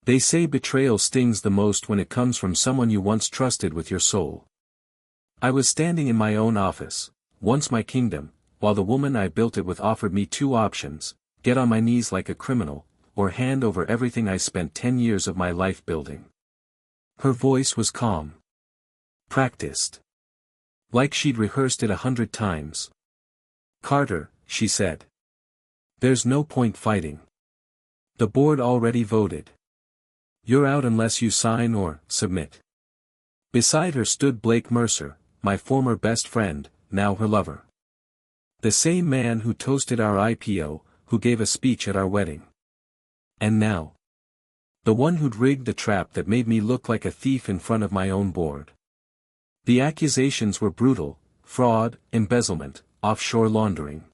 They say betrayal stings the most when it comes from someone you once trusted with your soul. I was standing in my own office, once my kingdom, while the woman I built it with offered me two options: get on my knees like a criminal, or hand over everything I spent 10 years of my life building. Her voice was calm. Practiced. Like she'd rehearsed it 100 times. "Carter," she said. "There's no point fighting. The board already voted. You're out unless you sign or submit." Beside her stood Blake Mercer, my former best friend, now her lover. The same man who toasted our IPO, who gave a speech at our wedding. And now, the one who'd rigged the trap that made me look like a thief in front of my own board. The accusations were brutal: fraud, embezzlement, offshore laundering.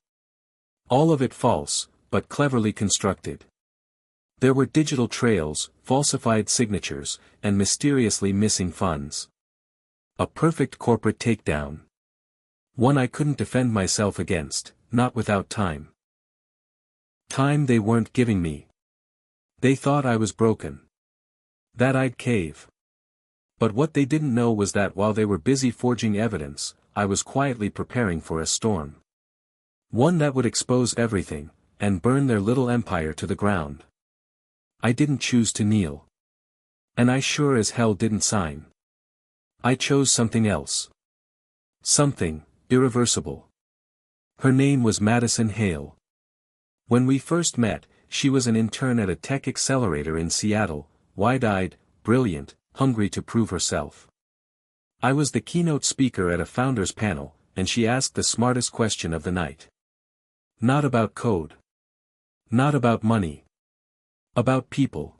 All of it false, but cleverly constructed. There were digital trails, falsified signatures, and mysteriously missing funds. A perfect corporate takedown. One I couldn't defend myself against, not without time. Time they weren't giving me. They thought I was broken. That I'd cave. But what they didn't know was that while they were busy forging evidence, I was quietly preparing for a storm. One that would expose everything, and burn their little empire to the ground. I didn't choose to kneel. And I sure as hell didn't sign. I chose something else. Something irreversible. Her name was Madison Hale. When we first met, she was an intern at a tech accelerator in Seattle, wide-eyed, brilliant, hungry to prove herself. I was the keynote speaker at a founders panel, and she asked the smartest question of the night. Not about code. Not about money. About people.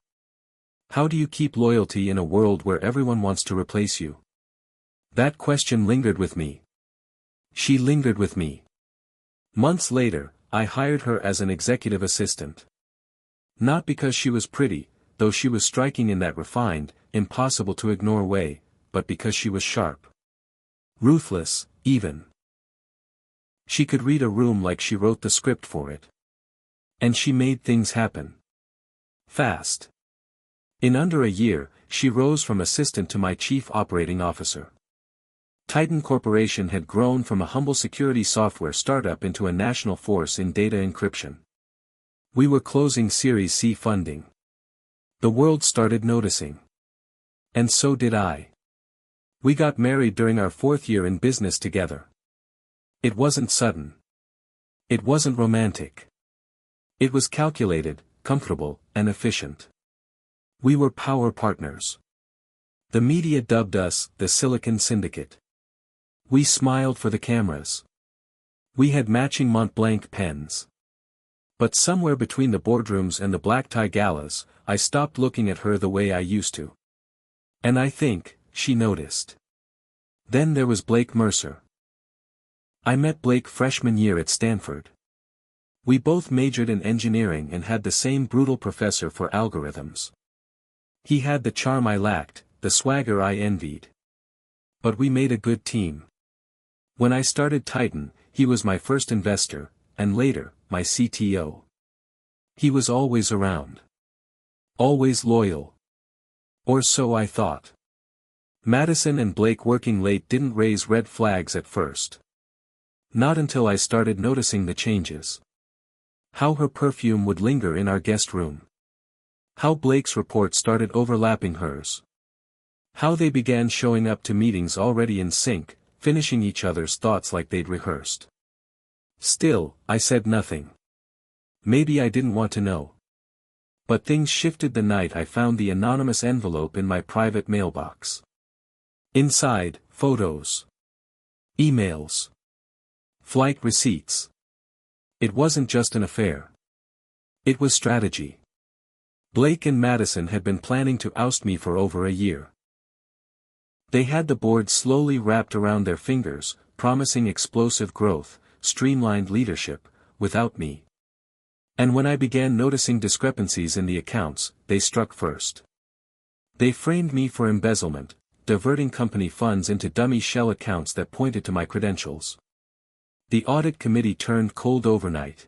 How do you keep loyalty in a world where everyone wants to replace you? That question lingered with me. She lingered with me. Months later, I hired her as an executive assistant. Not because she was pretty, though she was striking in that refined, impossible-to-ignore way, but because she was sharp. Ruthless, even. She could read a room like she wrote the script for it. And she made things happen. Fast. In under a year, she rose from assistant to my chief operating officer. Titan Corporation had grown from a humble security software startup into a national force in data encryption. We were closing Series C funding. The world started noticing. And so did I. We got married during our 4th year in business together. It wasn't sudden. It wasn't romantic. It was calculated, comfortable, and efficient. We were power partners. The media dubbed us the Silicon Syndicate. We smiled for the cameras. We had matching Montblanc pens. But somewhere between the boardrooms and the black tie galas, I stopped looking at her the way I used to. And I think, she noticed. Then there was Blake Mercer. I met Blake freshman year at Stanford. We both majored in engineering and had the same brutal professor for algorithms. He had the charm I lacked, the swagger I envied. But we made a good team. When I started Titan, he was my first investor, and later, my CTO. He was always around. Always loyal. Or so I thought. Madison and Blake working late didn't raise red flags at first. Not until I started noticing the changes. How her perfume would linger in our guest room. How Blake's report started overlapping hers. How they began showing up to meetings already in sync, finishing each other's thoughts like they'd rehearsed. Still, I said nothing. Maybe I didn't want to know. But things shifted the night I found the anonymous envelope in my private mailbox. Inside, photos. Emails. Flight receipts. It wasn't just an affair. It was strategy. Blake and Madison had been planning to oust me for over a year. They had the board slowly wrapped around their fingers, promising explosive growth, streamlined leadership, without me. And when I began noticing discrepancies in the accounts, they struck first. They framed me for embezzlement, diverting company funds into dummy shell accounts that pointed to my credentials. The audit committee turned cold overnight.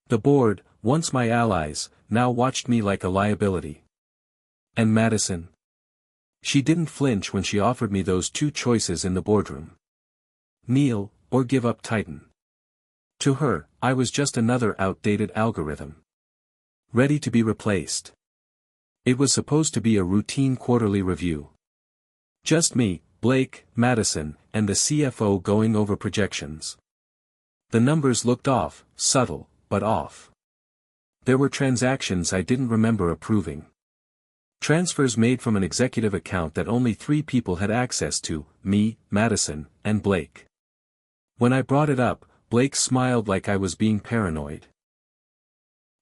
The board, once my allies, now watched me like a liability. And Madison? She didn't flinch when she offered me those two choices in the boardroom. Kneel, or give up Titan. To her, I was just another outdated algorithm. Ready to be replaced. It was supposed to be a routine quarterly review. Just me, Blake, Madison, and the CFO going over projections. The numbers looked off, subtle, but off. There were transactions I didn't remember approving. Transfers made from an executive account that only 3 people had access to, me, Madison, and Blake. When I brought it up, Blake smiled like I was being paranoid.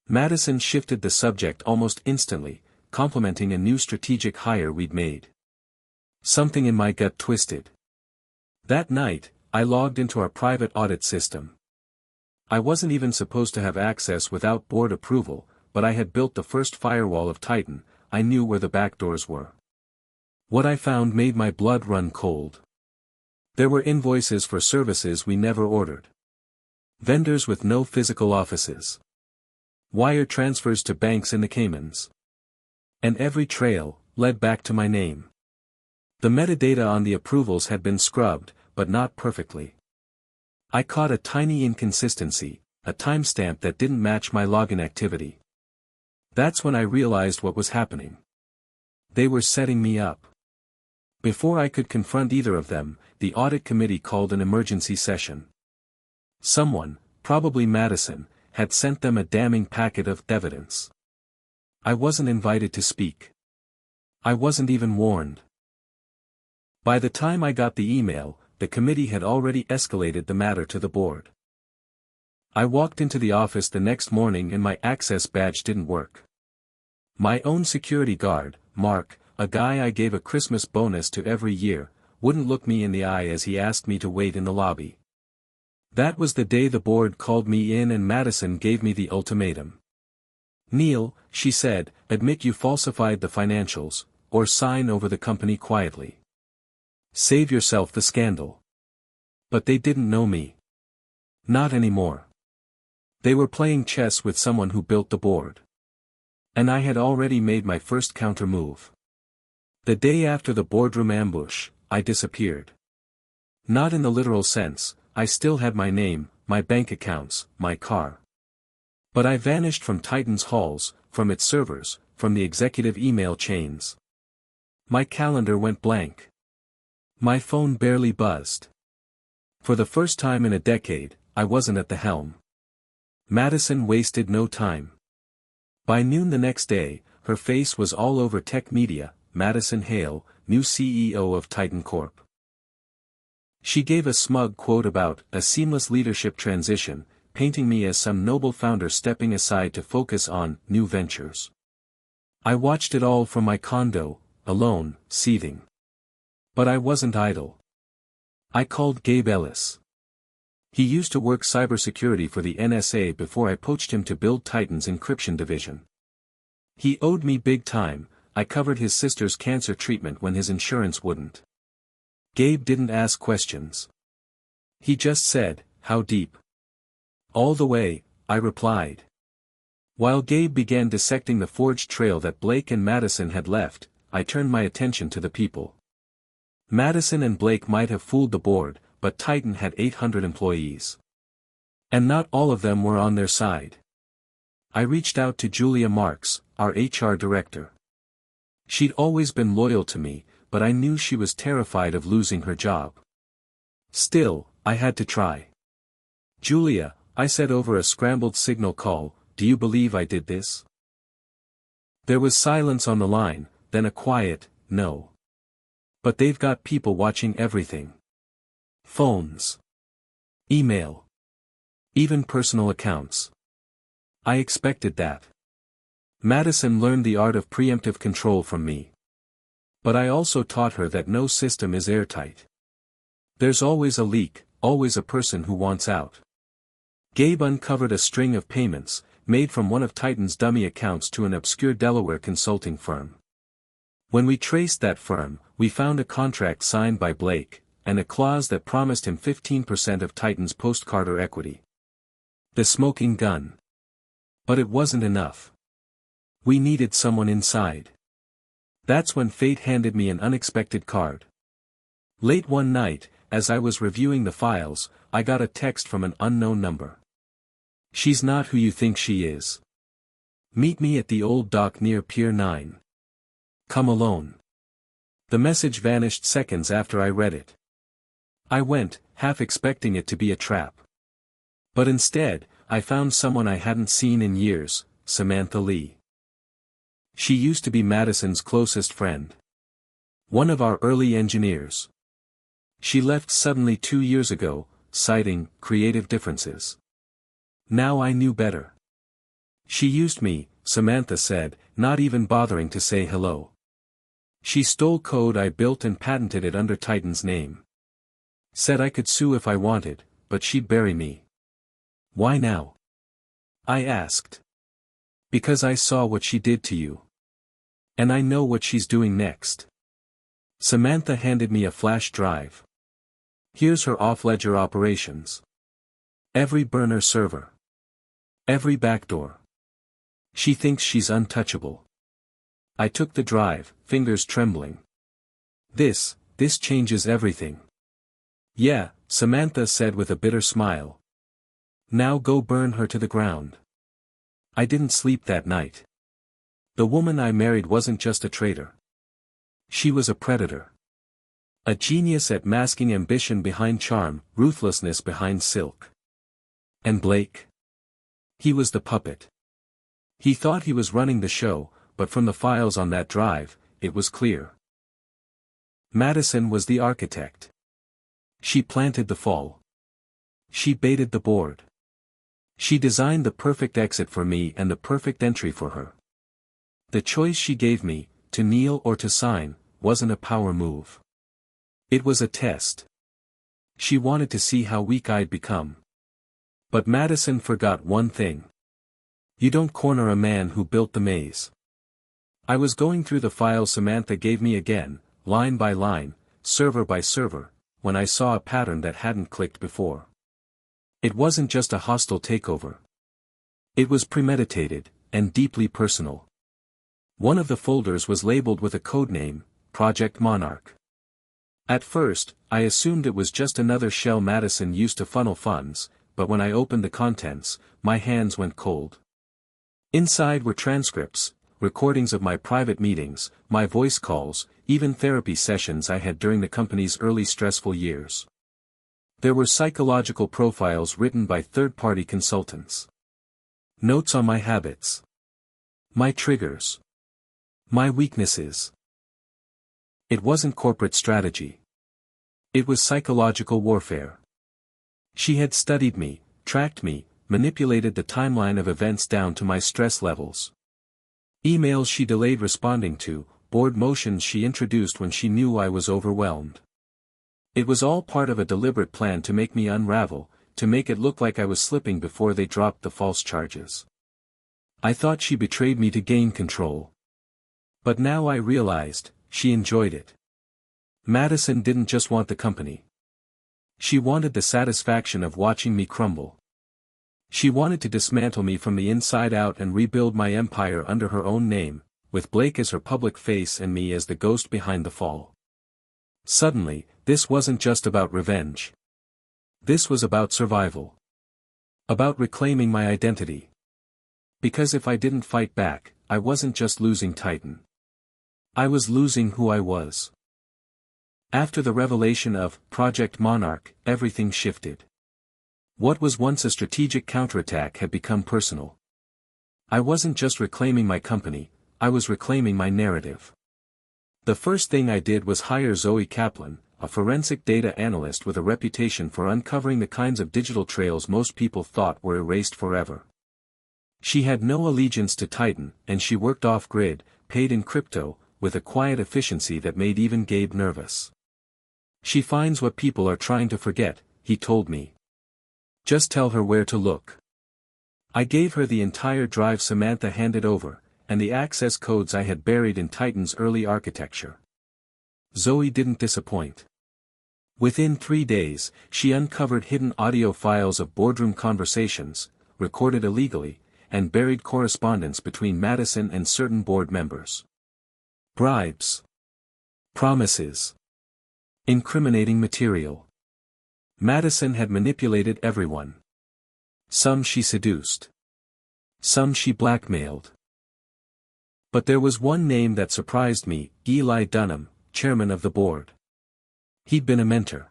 Madison shifted the subject almost instantly, complimenting a new strategic hire we'd made. Something in my gut twisted. That night, I logged into our private audit system. I wasn't even supposed to have access without board approval, but I had built the first firewall of Titan. I knew where the backdoors were. What I found made my blood run cold. There were invoices for services we never ordered. Vendors with no physical offices. Wire transfers to banks in the Caymans. And every trail led back to my name. The metadata on the approvals had been scrubbed, but not perfectly. I caught a tiny inconsistency, a timestamp that didn't match my login activity. That's when I realized what was happening. They were setting me up. Before I could confront either of them, the audit committee called an emergency session. Someone, probably Madison, had sent them a damning packet of evidence. I wasn't invited to speak. I wasn't even warned. By the time I got the email, the committee had already escalated the matter to the board. I walked into the office the next morning and my access badge didn't work. My own security guard, Mark, a guy I gave a Christmas bonus to every year, wouldn't look me in the eye as he asked me to wait in the lobby. That was the day the board called me in and Madison gave me the ultimatum. Neil, she said, admit you falsified the financials, or sign over the company quietly. Save yourself the scandal. But they didn't know me. Not anymore. They were playing chess with someone who built the board. And I had already made my first counter move. The day after the boardroom ambush, I disappeared. Not in the literal sense, I still had my name, my bank accounts, my car. But I vanished from Titan's halls, from its servers, from the executive email chains. My calendar went blank. My phone barely buzzed. For the first time in a decade, I wasn't at the helm. Madison wasted no time. By noon the next day, her face was all over tech media. Madison Hale, new CEO of Titan Corp. She gave a smug quote about a seamless leadership transition, painting me as some noble founder stepping aside to focus on new ventures. I watched it all from my condo, alone, seething. But I wasn't idle. I called Gabe Ellis. He used to work cybersecurity for the NSA before I poached him to build Titan's encryption division. He owed me big time. I covered his sister's cancer treatment when his insurance wouldn't. Gabe didn't ask questions. He just said, "How deep?" "All the way," I replied. While Gabe began dissecting the forged trail that Blake and Madison had left, I turned my attention to the people. Madison and Blake might have fooled the board, but Titan had 800 employees. And not all of them were on their side. I reached out to Julia Marks, our HR director. She'd always been loyal to me, but I knew she was terrified of losing her job. Still, I had to try. "Julia," I said over a scrambled signal call, "do you believe I did this?" There was silence on the line, then a quiet, "No." "But they've got people watching everything. Phones. Email. Even personal accounts." I expected that. Madison learned the art of preemptive control from me. But I also taught her that no system is airtight. There's always a leak, always a person who wants out. Gabe uncovered a string of payments, made from one of Titan's dummy accounts to an obscure Delaware consulting firm. When we traced that firm, we found a contract signed by Blake, and a clause that promised him 15% of Titan's post-Carter equity. The smoking gun. But it wasn't enough. We needed someone inside. That's when fate handed me an unexpected card. Late one night, as I was reviewing the files, I got a text from an unknown number. "She's not who you think she is. Meet me at the old dock near Pier 9. Come alone." The message vanished seconds after I read it. I went, half expecting it to be a trap. But instead, I found someone I hadn't seen in years, Samantha Lee. She used to be Madison's closest friend. One of our early engineers. She left suddenly 2 years ago, citing creative differences. Now I knew better. She used me, Samantha said, not even bothering to say hello. She stole code I built and patented it under Titan's name. Said I could sue if I wanted, but she'd bury me. "Why now?" I asked. "Because I saw what she did to you. And I know what she's doing next." Samantha handed me a flash drive. "Here's her off-ledger operations. Every burner server. Every backdoor. She thinks she's untouchable." I took the drive, fingers trembling. This changes everything." "Yeah," Samantha said with a bitter smile. "Now go burn her to the ground." I didn't sleep that night. The woman I married wasn't just a traitor. She was a predator. A genius at masking ambition behind charm, ruthlessness behind silk. And Blake? He was the puppet. He thought he was running the show, but from the files on that drive, it was clear. Madison was the architect. She planted the fall. She baited the board. She designed the perfect exit for me and the perfect entry for her. The choice she gave me, to kneel or to sign, wasn't a power move. It was a test. She wanted to see how weak I'd become. But Madison forgot one thing. You don't corner a man who built the maze. I was going through the files Samantha gave me again, line by line, server by server, when I saw a pattern that hadn't clicked before. It wasn't just a hostile takeover. It was premeditated, and deeply personal. One of the folders was labeled with a codename, Project Monarch. At first, I assumed it was just another shell Madison used to funnel funds, but when I opened the contents, my hands went cold. Inside were transcripts, recordings of my private meetings, my voice calls, even therapy sessions I had during the company's early stressful years. There were psychological profiles written by third-party consultants. Notes on my habits. My triggers. My weaknesses. It wasn't corporate strategy. It was psychological warfare. She had studied me, tracked me, manipulated the timeline of events down to my stress levels. Emails she delayed responding to, board motions she introduced when she knew I was overwhelmed. It was all part of a deliberate plan to make me unravel, to make it look like I was slipping before they dropped the false charges. I thought she betrayed me to gain control. But now I realized, she enjoyed it. Madison didn't just want the company. She wanted the satisfaction of watching me crumble. She wanted to dismantle me from the inside out and rebuild my empire under her own name, with Blake as her public face and me as the ghost behind the fall. Suddenly, this wasn't just about revenge. This was about survival. About reclaiming my identity. Because if I didn't fight back, I wasn't just losing Titan. I was losing who I was. After the revelation of Project Monarch, everything shifted. What was once a strategic counterattack had become personal. I wasn't just reclaiming my company, I was reclaiming my narrative. The first thing I did was hire Zoe Kaplan, a forensic data analyst with a reputation for uncovering the kinds of digital trails most people thought were erased forever. She had no allegiance to Titan, and she worked off-grid, paid in crypto, with a quiet efficiency that made even Gabe nervous. She finds what people are trying to forget, he told me. Just tell her where to look. I gave her the entire drive Samantha handed over, and the access codes I had buried in Titan's early architecture. Zoe didn't disappoint. Within 3 days, she uncovered hidden audio files of boardroom conversations, recorded illegally, and buried correspondence between Madison and certain board members. Bribes. Promises. Incriminating material. Madison had manipulated everyone. Some she seduced. Some she blackmailed. But there was one name that surprised me, Eli Dunham, chairman of the board. He'd been a mentor.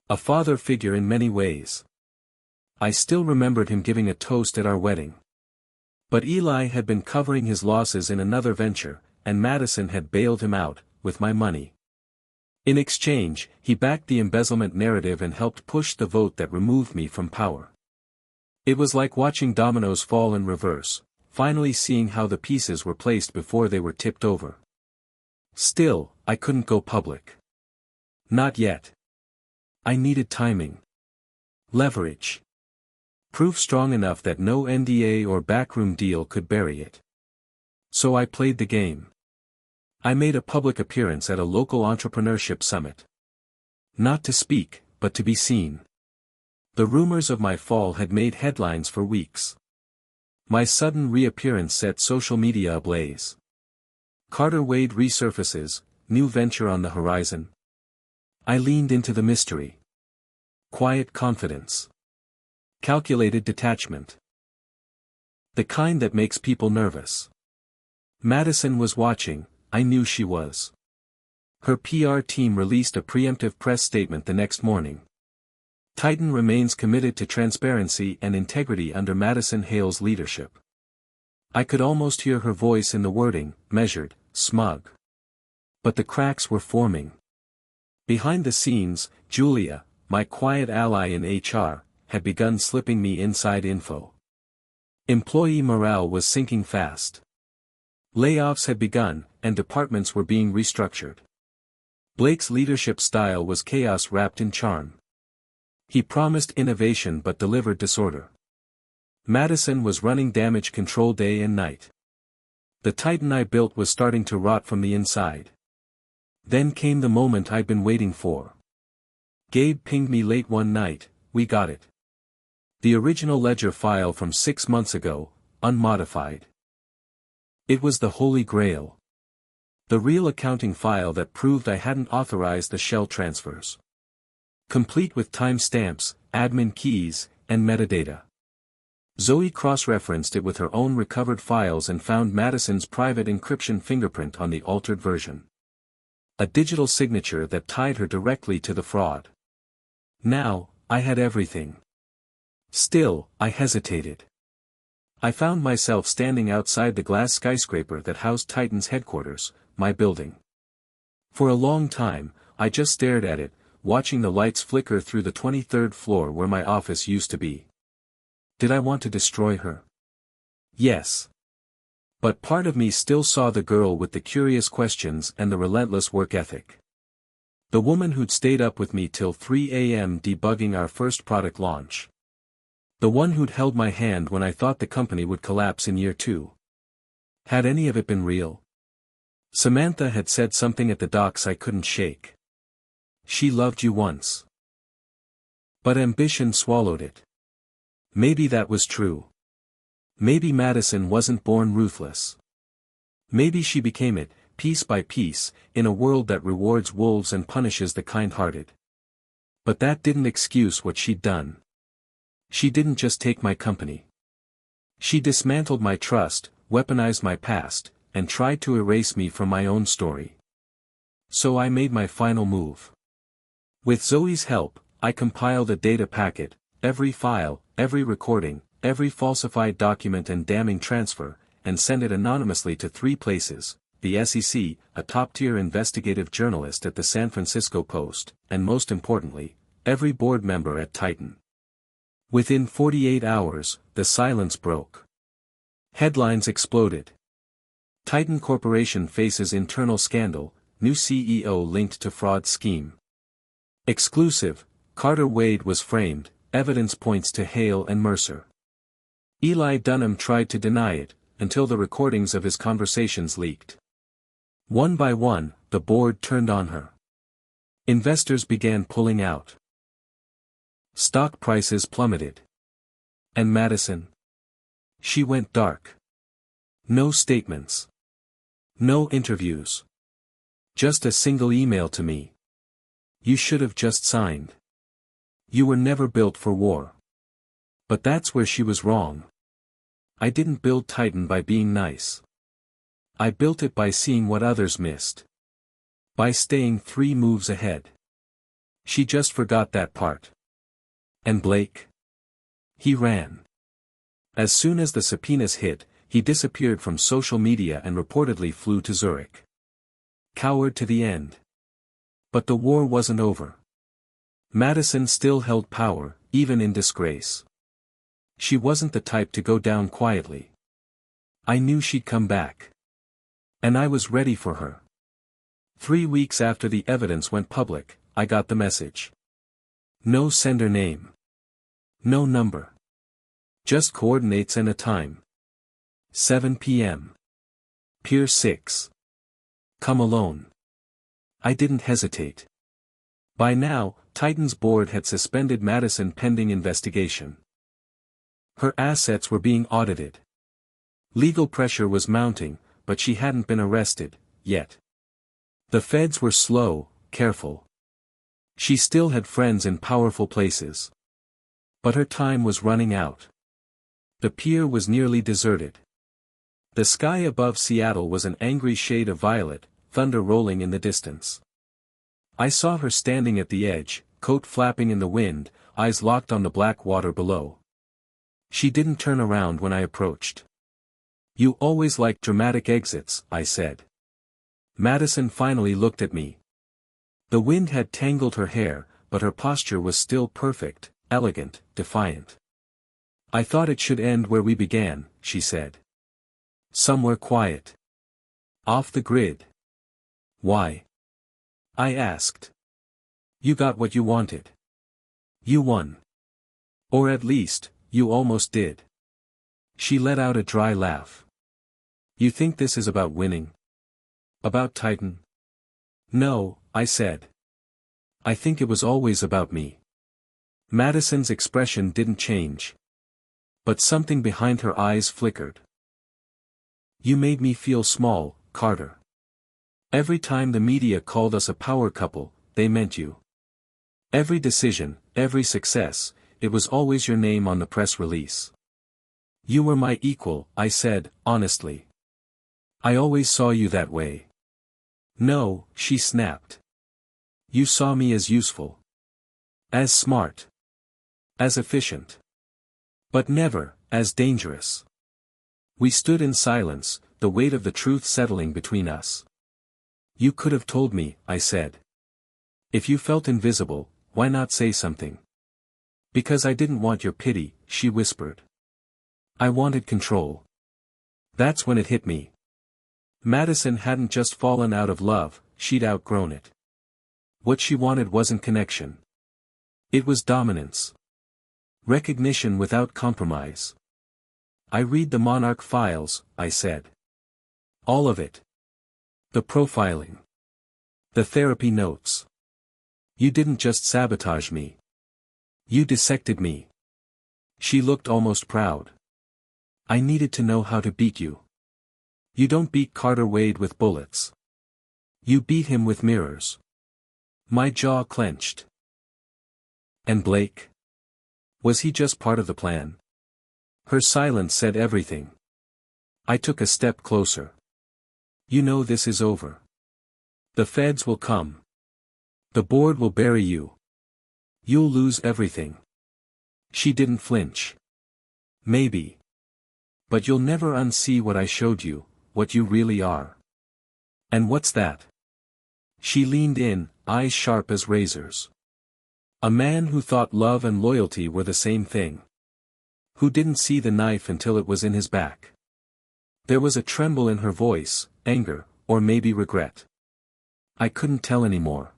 A father figure in many ways. I still remembered him giving a toast at our wedding. But Eli had been covering his losses in another venture, and Madison had bailed him out, with my money. In exchange, he backed the embezzlement narrative and helped push the vote that removed me from power. It was like watching dominoes fall in reverse, finally seeing how the pieces were placed before they were tipped over. Still, I couldn't go public. Not yet. I needed timing. Leverage. Proof strong enough that no NDA or backroom deal could bury it. So I played the game. I made a public appearance at a local entrepreneurship summit. Not to speak, but to be seen. The rumors of my fall had made headlines for weeks. My sudden reappearance set social media ablaze. Carter Wade resurfaces, new venture on the horizon. I leaned into the mystery. Quiet confidence. Calculated detachment. The kind that makes people nervous. Madison was watching, I knew she was. Her PR team released a preemptive press statement the next morning. Titan remains committed to transparency and integrity under Madison Hale's leadership. I could almost hear her voice in the wording, measured, smug. But the cracks were forming. Behind the scenes, Julia, my quiet ally in HR, had begun slipping me inside info. Employee morale was sinking fast. Layoffs had begun, and departments were being restructured. Blake's leadership style was chaos wrapped in charm. He promised innovation but delivered disorder. Madison was running damage control day and night. The Titan I built was starting to rot from the inside. Then came the moment I'd been waiting for. Gabe pinged me late one night, we got it. The original ledger file from 6 months ago, unmodified. It was the Holy Grail. The real accounting file that proved I hadn't authorized the shell transfers. Complete with timestamps, admin keys, and metadata. Zoe cross-referenced it with her own recovered files and found Madison's private encryption fingerprint on the altered version. A digital signature that tied her directly to the fraud. Now, I had everything. Still, I hesitated. I found myself standing outside the glass skyscraper that housed Titan's headquarters, my building. For a long time, I just stared at it, watching the lights flicker through the 23rd floor where my office used to be. Did I want to destroy her? Yes. But part of me still saw the girl with the curious questions and the relentless work ethic. The woman who'd stayed up with me till 3 a.m. debugging our first product launch. The one who'd held my hand when I thought the company would collapse in year 2. Had any of it been real? Samantha had said something at the docks I couldn't shake. She loved you once. But ambition swallowed it. Maybe that was true. Maybe Madison wasn't born ruthless. Maybe she became it, piece by piece, in a world that rewards wolves and punishes the kind-hearted. But that didn't excuse what she'd done. She didn't just take my company. She dismantled my trust, weaponized my past, and tried to erase me from my own story. So I made my final move. With Zoe's help, I compiled a data packet, every file, every recording, every falsified document and damning transfer, and sent it anonymously to 3 places, the SEC, a top-tier investigative journalist at the San Francisco Post, and most importantly, every board member at Titan. Within 48 hours, the silence broke. Headlines exploded. Titan Corporation faces internal scandal, new CEO linked to fraud scheme. Exclusive, Carter Wade was framed, evidence points to Hale and Mercer. Eli Dunham tried to deny it, until the recordings of his conversations leaked. One by one, the board turned on her. Investors began pulling out. Stock prices plummeted. And Madison? She went dark. No statements. No interviews. Just a single email to me. You should have just signed. You were never built for war. But that's where she was wrong. I didn't build Titan by being nice. I built it by seeing what others missed. By staying 3 moves ahead. She just forgot that part. And Blake? He ran. As soon as the subpoenas hit, he disappeared from social media and reportedly flew to Zurich. Coward to the end. But the war wasn't over. Madison still held power, even in disgrace. She wasn't the type to go down quietly. I knew she'd come back. And I was ready for her. 3 weeks after the evidence went public, I got the message. No sender name. No number. Just coordinates and a time. 7 p.m. Pier 6. Come alone. I didn't hesitate. By now, Titan's board had suspended Madison pending investigation. Her assets were being audited. Legal pressure was mounting, but she hadn't been arrested, yet. The feds were slow, careful. She still had friends in powerful places. But her time was running out. The pier was nearly deserted. The sky above Seattle was an angry shade of violet, thunder rolling in the distance. I saw her standing at the edge, coat flapping in the wind, eyes locked on the black water below. She didn't turn around when I approached. You always liked dramatic exits, I said. Madison finally looked at me. The wind had tangled her hair, but her posture was still perfect, elegant, defiant. I thought it should end where we began, she said. Somewhere quiet. Off the grid. Why? I asked. You got what you wanted. You won. Or at least, you almost did. She let out a dry laugh. You think this is about winning? About Titan? No, I said. I think it was always about me. Madison's expression didn't change. But something behind her eyes flickered. You made me feel small, Carter. Every time the media called us a power couple, they meant you. Every decision, every success, it was always your name on the press release. You were my equal, I said, honestly. I always saw you that way. No, she snapped. You saw me as useful. As smart. As efficient. But never, as dangerous. We stood in silence, the weight of the truth settling between us. You could have told me, I said. If you felt invisible, why not say something? Because I didn't want your pity, she whispered. I wanted control. That's when it hit me. Madison hadn't just fallen out of love, she'd outgrown it. What she wanted wasn't connection. It was dominance. Recognition without compromise. I read the Monarch files, I said. All of it. The profiling. The therapy notes. You didn't just sabotage me. You dissected me. She looked almost proud. I needed to know how to beat you. You don't beat Carter Wade with bullets. You beat him with mirrors. My jaw clenched. And Blake? Was he just part of the plan? Her silence said everything. I took a step closer. You know this is over. The feds will come. The board will bury you. You'll lose everything. She didn't flinch. Maybe. But you'll never unsee what I showed you, what you really are. And what's that? She leaned in, eyes sharp as razors. A man who thought love and loyalty were the same thing. Who didn't see the knife until it was in his back. There was a tremble in her voice, anger, or maybe regret. I couldn't tell anymore.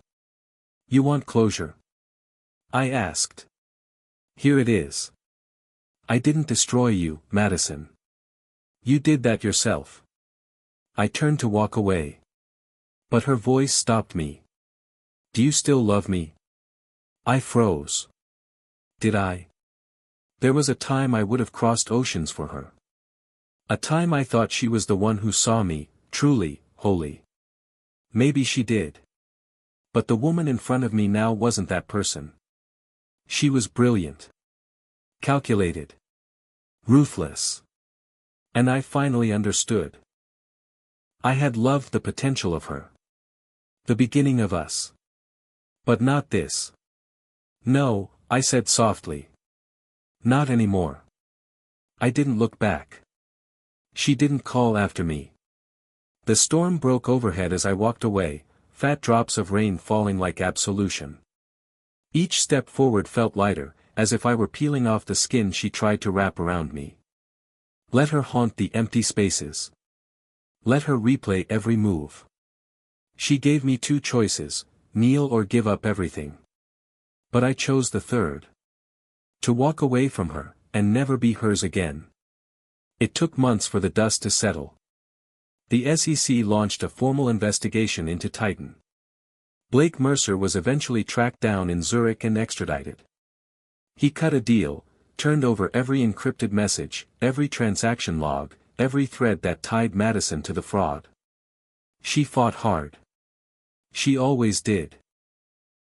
You want closure? I asked. Here it is. I didn't destroy you, Madison. You did that yourself. I turned to walk away. But her voice stopped me. Do you still love me? I froze. Did I? There was a time I would have crossed oceans for her. A time I thought she was the one who saw me, truly, holy. Maybe she did. But the woman in front of me now wasn't that person. She was brilliant. Calculated. Ruthless. And I finally understood. I had loved the potential of her. The beginning of us. But not this. No, I said softly. Not anymore. I didn't look back. She didn't call after me. The storm broke overhead as I walked away, fat drops of rain falling like absolution. Each step forward felt lighter, as if I were peeling off the skin she tried to wrap around me. Let her haunt the empty spaces. Let her replay every move. She gave me two choices, kneel or give up everything. But I chose the third. To walk away from her, and never be hers again. It took months for the dust to settle. The SEC launched a formal investigation into Titan. Blake Mercer was eventually tracked down in Zurich and extradited. He cut a deal, turned over every encrypted message, every transaction log, every thread that tied Madison to the fraud. She fought hard. She always did.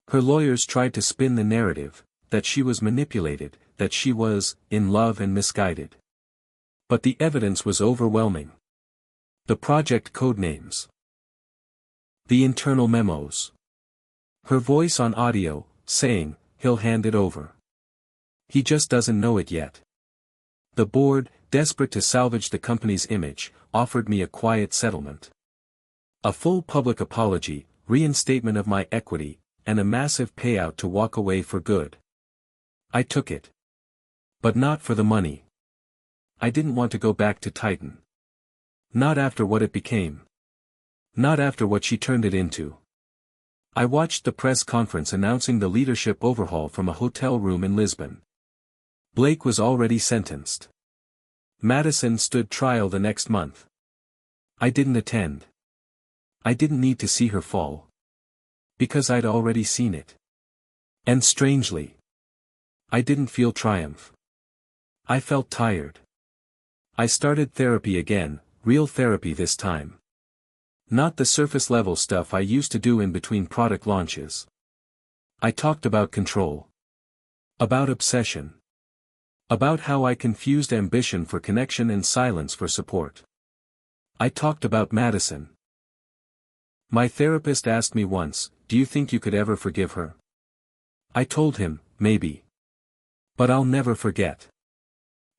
Her lawyers tried to spin the narrative, that she was manipulated, that she was, in love and misguided. But the evidence was overwhelming. The project codenames. The internal memos. Her voice on audio, saying, he'll hand it over. He just doesn't know it yet. The board, desperate to salvage the company's image, offered me a quiet settlement. A full public apology, reinstatement of my equity, and a massive payout to walk away for good. I took it. But not for the money. I didn't want to go back to Titan. Not after what it became. Not after what she turned it into. I watched the press conference announcing the leadership overhaul from a hotel room in Lisbon. Blake was already sentenced. Madison stood trial the next month. I didn't attend. I didn't need to see her fall. Because I'd already seen it. And strangely, I didn't feel triumph. I felt tired. I started therapy again, real therapy this time. Not the surface level stuff I used to do in between product launches. I talked about control. About obsession. About how I confused ambition for connection and silence for support. I talked about Madison. My therapist asked me once, do you think you could ever forgive her? I told him, maybe. But I'll never forget.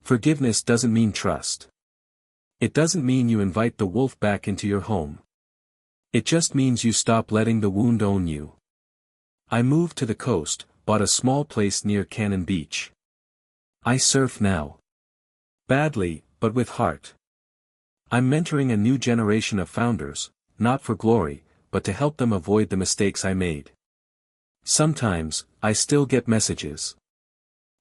Forgiveness doesn't mean trust. It doesn't mean you invite the wolf back into your home. It just means you stop letting the wound own you. I moved to the coast, bought a small place near Cannon Beach. I surf now. Badly, but with heart. I'm mentoring a new generation of founders, not for glory, but to help them avoid the mistakes I made. Sometimes, I still get messages.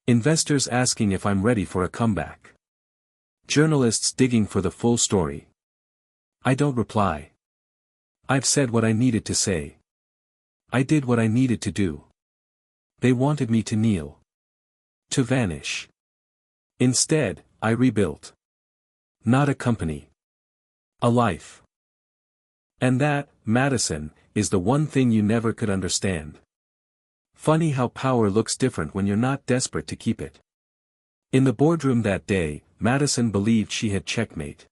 Investors asking if I'm ready for a comeback. Journalists digging for the full story. I don't reply. I've said what I needed to say. I did what I needed to do. They wanted me to kneel. To vanish. Instead, I rebuilt. Not a company. A life. And that, Madison, is the one thing you never could understand. Funny how power looks different when you're not desperate to keep it. In the boardroom that day, Madison believed she had checkmate.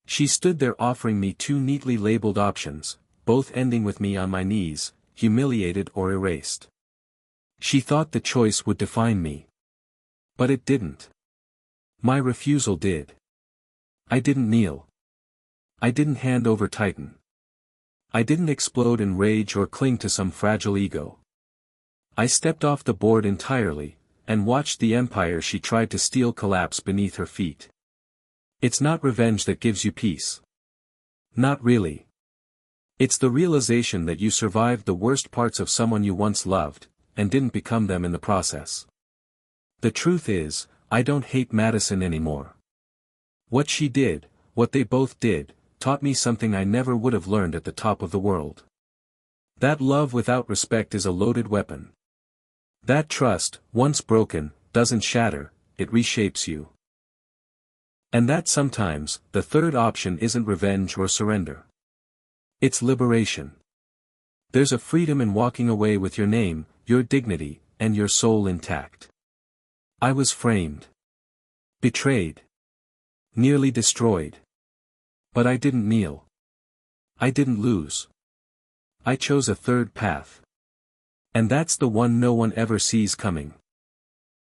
She stood there offering me two neatly labeled options, both ending with me on my knees, humiliated or erased. She thought the choice would define me. But it didn't. My refusal did. I didn't kneel. I didn't hand over Titan. I didn't explode in rage or cling to some fragile ego. I stepped off the board entirely, and watched the empire she tried to steal collapse beneath her feet. It's not revenge that gives you peace. Not really. It's the realization that you survived the worst parts of someone you once loved, and didn't become them in the process. The truth is, I don't hate Madison anymore. What she did, what they both did, taught me something I never would have learned at the top of the world. That love without respect is a loaded weapon. That trust, once broken, doesn't shatter, it reshapes you. And that sometimes, the third option isn't revenge or surrender. It's liberation. There's a freedom in walking away with your name, your dignity, and your soul intact. I was framed. Betrayed. Nearly destroyed. But I didn't kneel. I didn't lose. I chose a third path. And that's the one no one ever sees coming.